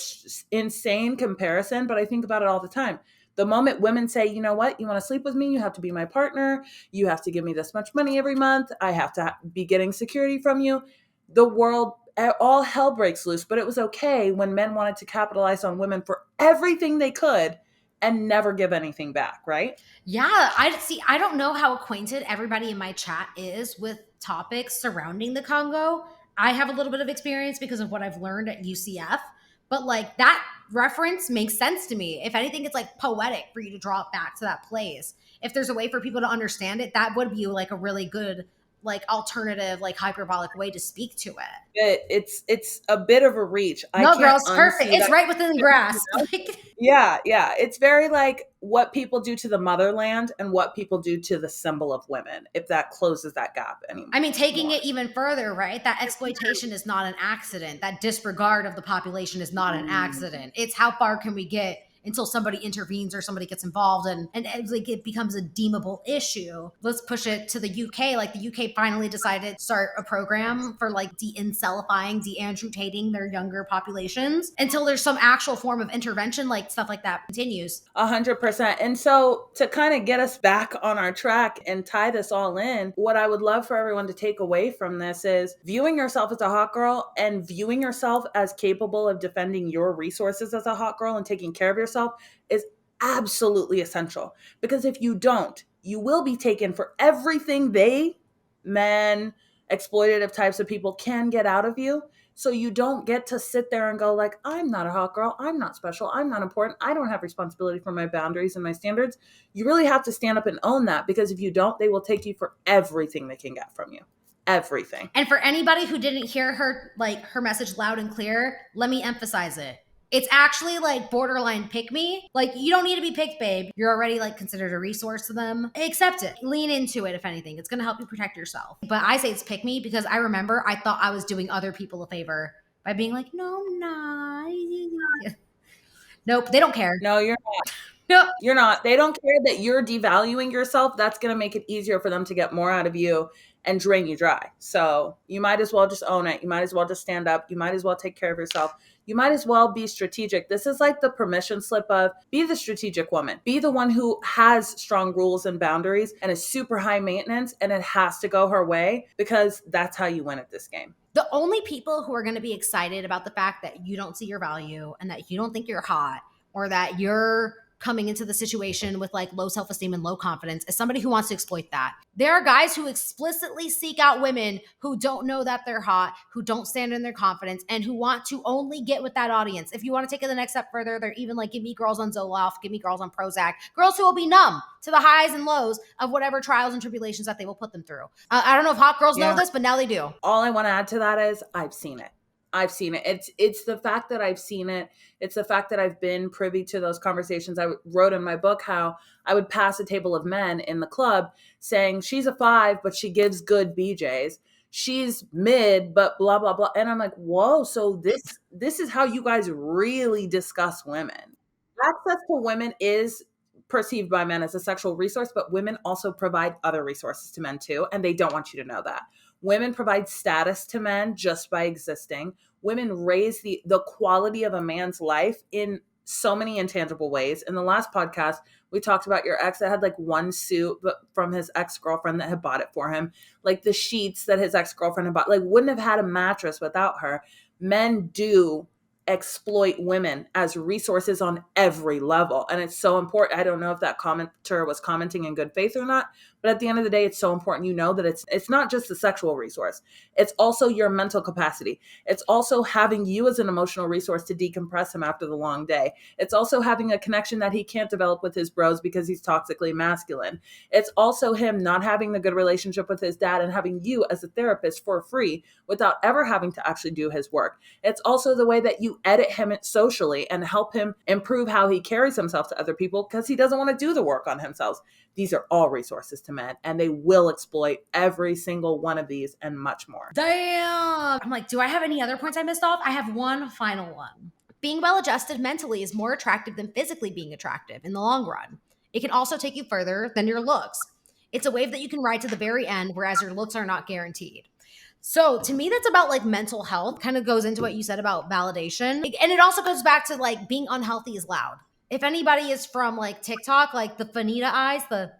insane comparison, but I think about it all the time. The moment women say, you know what, you want to sleep with me, you have to be my partner, you have to give me this much money every month, I have to be getting security from you, the world, all hell breaks loose. But it was okay when men wanted to capitalize on women for everything they could and never give anything back, right? Yeah, I don't know how acquainted everybody in my chat is with topics surrounding the Congo. I have a little bit of experience because of what I've learned at UCF, but like that reference makes sense to me. If anything, it's like poetic for you to draw it back to that place. If there's a way for people to understand it, that would be like a really good, like alternative, like hyperbolic way to speak to it. It's a bit of a reach. I No, girl, can't it's perfect. unsee It's that. right within the grasp. Like, Yeah, yeah. It's very like what people do to the motherland and what people do to the symbol of women, if that closes that gap anymore. I mean, taking it even further, right? That exploitation is not an accident. That disregard of the population is not an accident. It's how far can we get until somebody intervenes or somebody gets involved and like it becomes a deemable issue. Let's push it to the UK. Like the UK finally decided to start a program for like de-incelifying, de-androtating their younger populations until there's some actual form of intervention, like stuff like that continues. 100%. And so to kind of get us back on our track and tie this all in, what I would love for everyone to take away from this is viewing yourself as a hot girl and viewing yourself as capable of defending your resources as a hot girl and taking care of yourself is absolutely essential. Because if you don't, you will be taken for everything men, exploitative types of people can get out of you. So you don't get to sit there and go like, I'm not a hot girl. I'm not special. I'm not important. I don't have responsibility for my boundaries and my standards. You really have to stand up and own that, because if you don't, they will take you for everything they can get from you. Everything. And for anybody who didn't hear her, like her message loud and clear, let me emphasize it. It's actually like borderline pick me. Like you don't need to be picked, babe. You're already like considered a resource to them. Accept it. Lean into it if anything. It's gonna help you protect yourself. But I say it's pick me because I remember I thought I was doing other people a favor by being like, no, I'm not. Nope, they don't care. No, you're not. Nope. You're not. They don't care that you're devaluing yourself. That's going to make it easier for them to get more out of you and drain you dry. So you might as well just own it. You might as well just stand up. You might as well take care of yourself. You might as well be strategic. This is like the permission slip of be the strategic woman. Be the one who has strong rules and boundaries and is super high maintenance, and it has to go her way, because that's how you win at this game. The only people who are going to be excited about the fact that you don't see your value and that you don't think you're hot or that you're coming into the situation with like low self-esteem and low confidence is somebody who wants to exploit that. There are guys who explicitly seek out women who don't know that they're hot, who don't stand in their confidence, and who want to only get with that audience. If you want to take it the next step further, they're even like, give me girls on Zoloft, give me girls on Prozac, girls who will be numb to the highs and lows of whatever trials and tribulations that they will put them through. I don't know if hot girls know this, but now they do. All I want to add to that is I've seen it. I've seen it. It's the fact that I've seen it. It's the fact that I've been privy to those conversations. I wrote in my book how I would pass a table of men in the club saying, she's a 5, but she gives good BJs. She's mid, but blah, blah, blah. And I'm like, whoa, so this is how you guys really discuss women. Access to women is perceived by men as a sexual resource, but women also provide other resources to men too, and they don't want you to know that. Women provide status to men just by existing. Women raise the quality of a man's life in so many intangible ways. In the last podcast, we talked about your ex that had like one suit from his ex-girlfriend that had bought it for him. Like the sheets that his ex-girlfriend had bought, like wouldn't have had a mattress without her. Men do exploit women as resources on every level. And it's so important. I don't know if that commenter was commenting in good faith or not, But at the end of the day, it's so important you know that it's not just a sexual resource. It's also your mental capacity. It's also having you as an emotional resource to decompress him after the long day. It's also having a connection that he can't develop with his bros because he's toxically masculine. It's also him not having the good relationship with his dad and having you as a therapist for free without ever having to actually do his work. It's also the way that you edit him socially and help him improve how he carries himself to other people because he doesn't want to do the work on himself. These are all resources to men, and they will exploit every single one of these and much more. Damn. I'm like, do I have any other points I missed off? I have one final one. Being well adjusted mentally is more attractive than physically being attractive in the long run. It can also take you further than your looks. It's a wave that you can ride to the very end, whereas your looks are not guaranteed. So to me, that's about like mental health, kind of goes into what you said about validation. And it also goes back to like being unhealthy is loud. If anybody is from like TikTok, like the Fanita eyes, the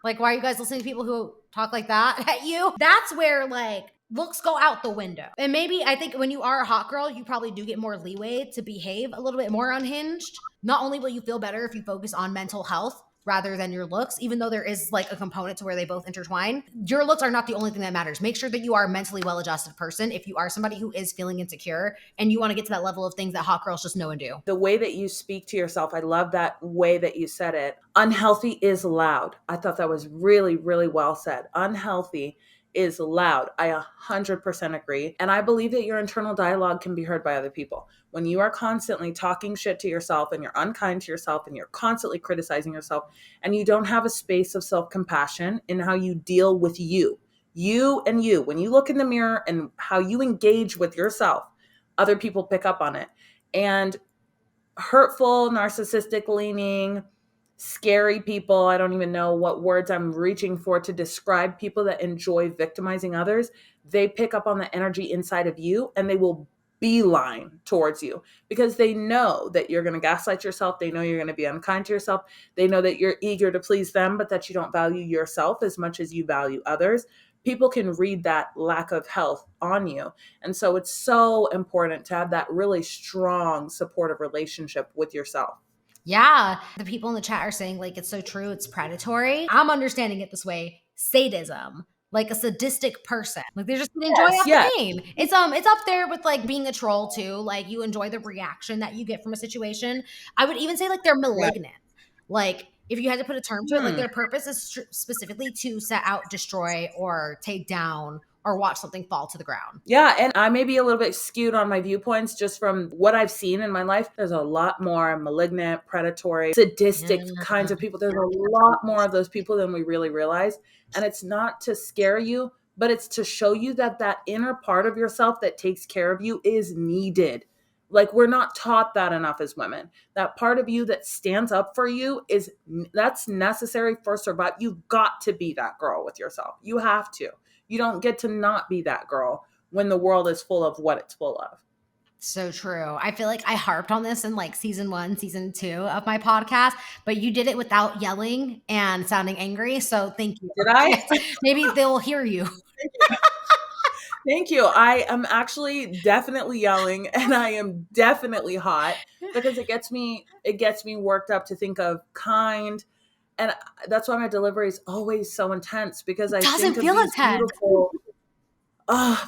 like, why are you guys listening to people who talk like that at you? That's where like looks go out the window. And maybe I think when you are a hot girl, you probably do get more leeway to behave a little bit more unhinged. Not only will you feel better if you focus on mental health rather than your looks, even though there is like a component to where they both intertwine, your looks are not the only thing that matters. Make sure that you are a mentally well-adjusted person. If you are somebody who is feeling insecure and you want to get to that level of things that hot girls just know and do. The way that you speak to yourself, I love that way that you said it. Unhealthy is loud. I thought that was really, really well said. Unhealthy is loud. I 100% agree. And I believe that your internal dialogue can be heard by other people. When you are constantly talking shit to yourself and you're unkind to yourself and you're constantly criticizing yourself and you don't have a space of self-compassion in how you deal with you, when you look in the mirror and how you engage with yourself, other people pick up on it. And hurtful, narcissistic leaning, scary people, I don't even know what words I'm reaching for to describe people that enjoy victimizing others. They pick up on the energy inside of you and they will beeline towards you because they know that you're going to gaslight yourself. They know you're going to be unkind to yourself. They know that you're eager to please them, but that you don't value yourself as much as you value others. People can read that lack of health on you. And so it's so important to have that really strong, supportive relationship with yourself. Yeah. The people in the chat are saying, like, it's so true. It's predatory. I'm understanding it this way. Sadism. Like a sadistic person. Like they're just gonna enjoy off the pain. It's up there with like being a troll too. Like you enjoy the reaction that you get from a situation. I would even say like they're malignant. Like if you had to put a term to it, like their purpose is specifically to set out, destroy, or take down or watch something fall to the ground. Yeah. And I may be a little bit skewed on my viewpoints just from what I've seen in my life. There's a lot more malignant, predatory, sadistic kinds of people. There's a lot more of those people than we really realize. And it's not to scare you, but it's to show you that that inner part of yourself that takes care of you is needed. Like we're not taught that enough as women. That part of you that stands up for you that's necessary for survival. You've got to be that girl with yourself. You have to. You don't get to not be that girl when the world is full of what it's full of. So true. I feel like I harped on this in like season 1, season 2 of my podcast, but you did it without yelling and sounding angry. So thank you. Did I? Maybe they'll hear you. Thank you. I am actually definitely yelling and I am definitely hot because it gets me worked up to think of kind. And that's why my delivery is always so intense because I doesn't think feel of these intense. beautiful.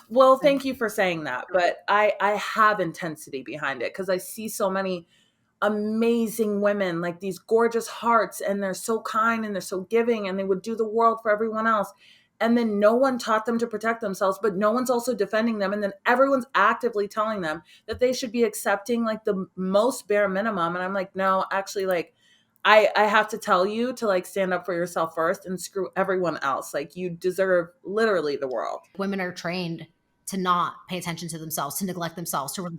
Well, thank you for saying that. But I have intensity behind it because I see so many amazing women, like these gorgeous hearts, and they're so kind and they're so giving and they would do the world for everyone else. And then no one taught them to protect themselves, but no one's also defending them. And then everyone's actively telling them that they should be accepting like the most bare minimum. And I'm like, no, actually, like, I have to tell you to like stand up for yourself first and screw everyone else. Like you deserve literally the world. Women are trained to not pay attention to themselves, to neglect themselves, to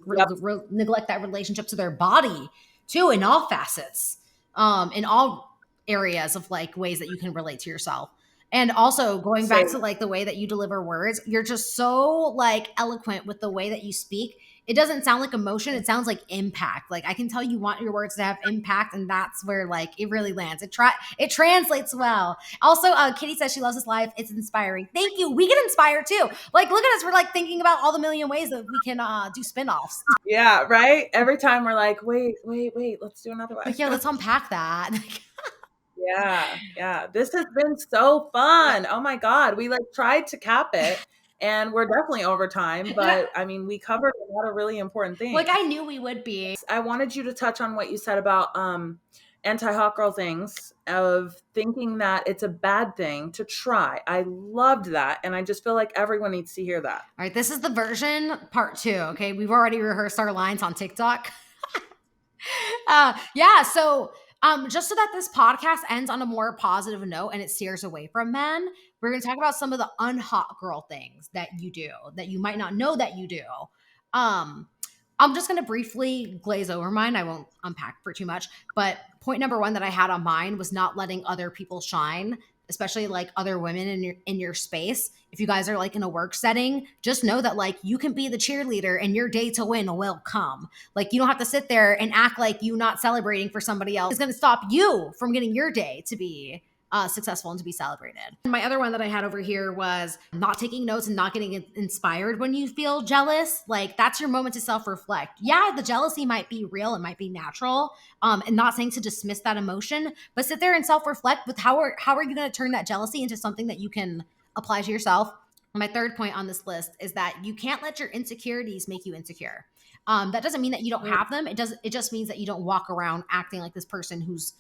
neglect that relationship to their body too, in all facets, in all areas of like ways that you can relate to yourself. And also going back to like the way that you deliver words, you're just so like eloquent with the way that you speak. It doesn't sound like emotion. It sounds like impact. Like I can tell you want your words to have impact, and that's where like it really lands. It translates well. Also, Kitty says she loves this life. It's inspiring. Thank you. We get inspired too. Like look at us. We're like thinking about all the million ways that we can do spinoffs. Yeah, right. Every time we're like, wait, let's do another one. Like, yeah, let's unpack that. Yeah. This has been so fun. Oh my God. We like tried to cap it and we're definitely over time, And but I mean, we covered a lot of really important like I things. knew we would be. I wanted you to touch on what you said about anti-hot girl things, of thinking that it's a bad thing to try. I loved that. And I just feel like everyone needs to hear that. All right, this is the version part 2. Okay, we've already rehearsed our lines on TikTok. Yeah, so just so that this podcast ends on a more positive note and it steers away from men, we're going to talk about some of the unhot girl things that you do that you might not know that you do. Um, I'm just going to briefly glaze over mine. I won't unpack for too much. But point number 1 that I had on mine was not letting other people shine, especially like other women in your space. If you guys are like in a work setting, just know that like you can be the cheerleader and your day to win will come. Like you don't have to sit there and act like you not celebrating for somebody else is going to stop you from getting your day to be successful and to be celebrated. And my other one that I had over here was not taking notes and not getting inspired when you feel jealous. Like that's your moment to self-reflect. Yeah, the jealousy might be real, it might be natural, and not saying to dismiss that emotion, but sit there and self-reflect with how are you going to turn that jealousy into something that you can apply to yourself. My third point on this list is that you can't let your insecurities make you insecure. That doesn't mean that you don't have them. It just means that you don't walk around acting like this person who's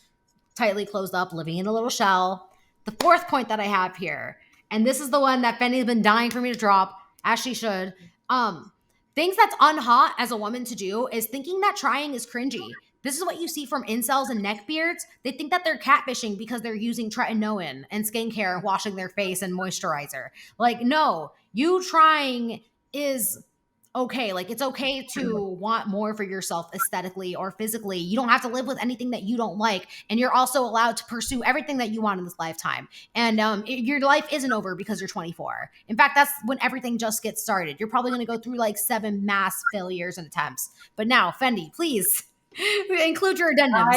tightly closed up, living in a little shell. The fourth point that I have here, and this is the one that Fendi's been dying for me to drop, as she should. Things that's unhot as a woman to do is thinking that trying is cringy. This is what you see from incels and neckbeards. They think that they're catfishing because they're using tretinoin and skincare, washing their face and moisturizer. Like, no, you trying is okay. Like it's okay to want more for yourself aesthetically or physically. You don't have to live with anything that you don't like, and you're also allowed to pursue everything that you want in this lifetime. And your life isn't over because you're 24. In fact, that's when everything just gets started. You're probably going to go through like 7 mass failures and attempts. But now, Fendi, please include your addendums.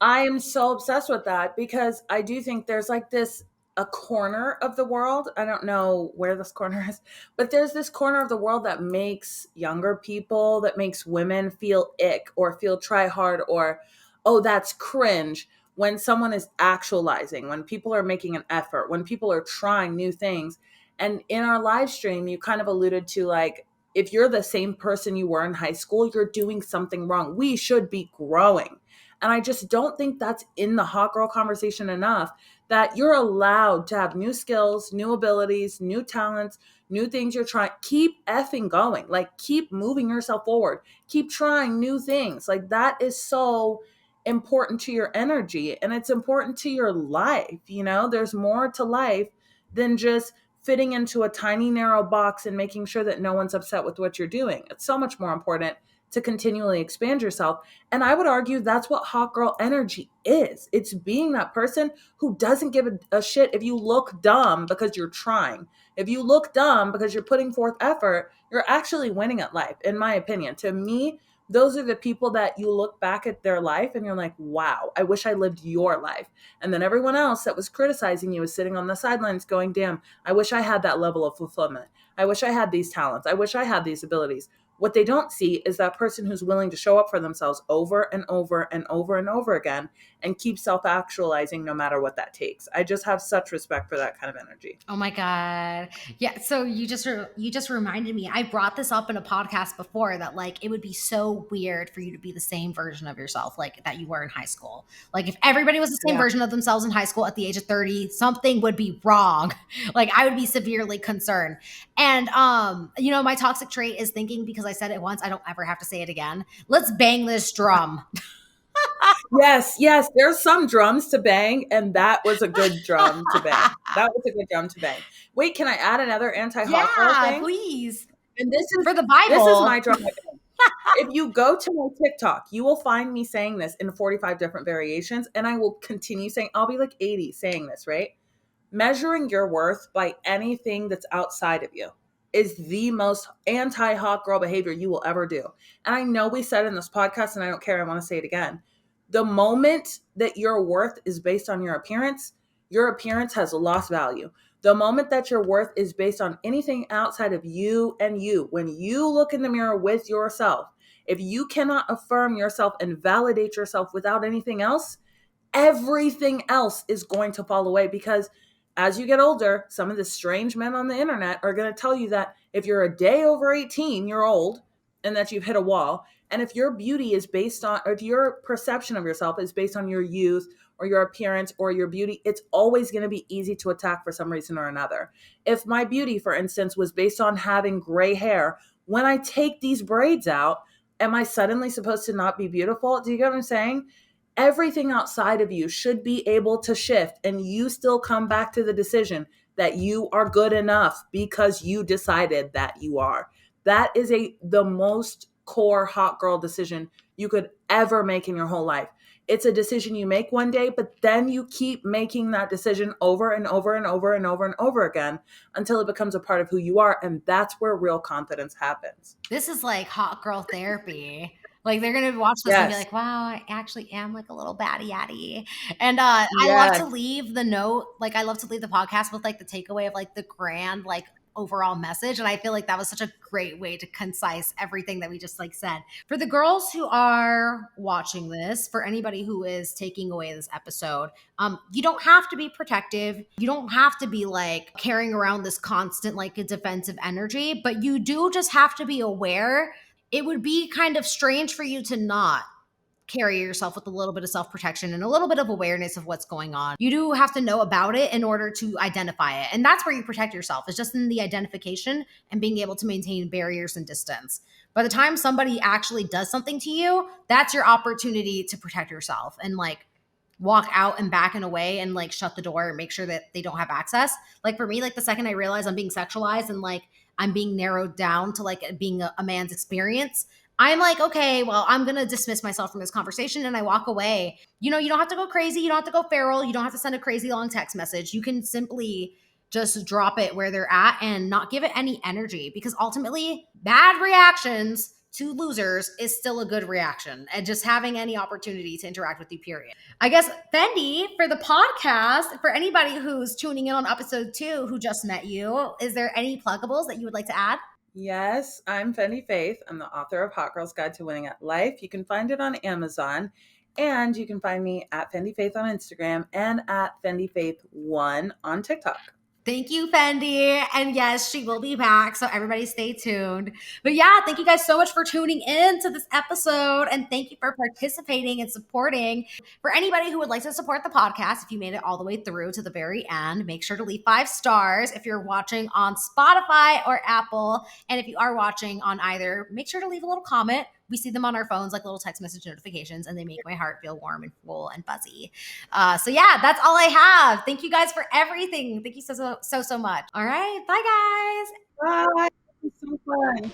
I am so obsessed with that because I do think there's like this a corner of the world. I don't know where this corner is, but there's this corner of the world that makes younger people, that makes women feel ick or feel try hard or, oh, that's cringe when someone is actualizing, when people are making an effort, when people are trying new things. And in our live stream, you kind of alluded to like, if you're the same person you were in high school, you're doing something wrong. We should be growing. And I just don't think that's in the hot girl conversation enough, that you're allowed to have new skills, new abilities, new talents, new things you're trying. Keep effing going. Like keep moving yourself forward. Keep trying new things. Like that is so important to your energy and it's important to your life. You know, there's more to life than just fitting into a tiny narrow box and making sure that no one's upset with what you're doing. It's so much more important to continually expand yourself. And I would argue that's what hot girl energy is. It's being that person who doesn't give a shit if you look dumb because you're trying. If you look dumb because you're putting forth effort, you're actually winning at life, in my opinion. To me, those are the people that you look back at their life and you're like, wow, I wish I lived your life. And then everyone else that was criticizing you is sitting on the sidelines going, damn, I wish I had that level of fulfillment. I wish I had these talents. I wish I had these abilities. What they don't see is that person who's willing to show up for themselves over and over and over and over again and keep self-actualizing no matter what that takes. I just have such respect for that kind of energy. Oh my god. Yeah, so you just reminded me. I brought this up in a podcast before that like it would be so weird for you to be the same version of yourself like that you were in high school. Like if everybody was the same Yeah. version of themselves in high school at the age of 30, something would be wrong. Like I would be severely concerned. And you know, my toxic trait is thinking because I said it once, I don't ever have to say it again. Let's bang this drum. Yes. There's some drums to bang, and that was a good drum to bang. That was a good drum to bang. Wait, can I add another anti-hot girl Yeah, thing? please. And For the this is Bible. my drum. If you go to my TikTok, you will find me saying this in 45 different variations, and I will continue saying, I'll be like 80 saying this, right? Measuring your worth by anything that's outside of you is the most anti-hot girl behavior you will ever do. And I know we said in this podcast, and I don't care, I want to say it again. The moment that your worth is based on your appearance has lost value. The moment that your worth is based on anything outside of you and you, when you look in the mirror with yourself, if you cannot affirm yourself and validate yourself without anything else, everything else is going to fall away, because as you get older, some of the strange men on the internet are going to tell you that if you're a day over 18, you're old and that you've hit a wall. And if your beauty is based on, or if your perception of yourself is based on your youth or your appearance or your beauty, it's always going to be easy to attack for some reason or another. If my beauty, for instance, was based on having gray hair, when I take these braids out, am I suddenly supposed to not be beautiful? Do you get what I'm saying? Everything outside of you should be able to shift, and you still come back to the decision that you are good enough because you decided that you are. That is the most core hot girl decision you could ever make in your whole life. It's a decision you make one day, but then you keep making that decision over and over and over and over and over again until it becomes a part of who you are. And that's where real confidence happens. This is like hot girl therapy. Like they're gonna watch this and be Yes. like, "Wow, I actually am like a little baddie yaddy." And I love to Yes. leave the note, like I love to leave the podcast with like the takeaway of like the grand like overall message. And I feel like that was such a great way to concise everything that we just like said. For the girls who are watching this, for anybody who is taking away this episode, you don't have to be protective. You don't have to be like carrying around this constant like a defensive energy, but you do just have to be aware. It would be kind of strange for you to not carry yourself with a little bit of self protection and a little bit of awareness of what's going on. You do have to know about it in order to identify it. And that's where you protect yourself. It's just in the identification and being able to maintain barriers and distance. By the time somebody actually does something to you, that's your opportunity to protect yourself and like walk out and back and away and like shut the door and make sure that they don't have access. Like for me, like the second I realize I'm being sexualized and like I'm being narrowed down to like being a man's experience, I'm like, okay, well, I'm going to dismiss myself from this conversation and I walk away. You know, you don't have to go crazy. You don't have to go feral. You don't have to send a crazy long text message. You can simply just drop it where they're at and not give it any energy, because ultimately, bad reactions to losers is still a good reaction, and just having any opportunity to interact with you, period. I guess, Fendi, for the podcast, for anybody who's tuning in on episode 2 who just met you, is there any pluggables that you would like to add? Yes, I'm Fendi Faith. I'm the author of Hot Girl's Guide to Winning at Life. You can find it on Amazon, and you can find me at Fendi Faith on Instagram and at Fendi Faith 1 on TikTok. Thank you, Fendi. And yes, she will be back. So everybody stay tuned. But yeah, thank you guys so much for tuning in to this episode. And thank you for participating and supporting. For anybody who would like to support the podcast, if you made it all the way through to the very end, make sure to leave 5 stars if you're watching on Spotify or Apple. And if you are watching on either, make sure to leave a little comment. We see them on our phones like little text message notifications, and they make my heart feel warm and full and fuzzy. So yeah, that's all I have. Thank you guys for everything. Thank you so much. All right, bye guys. Bye. It's so fun.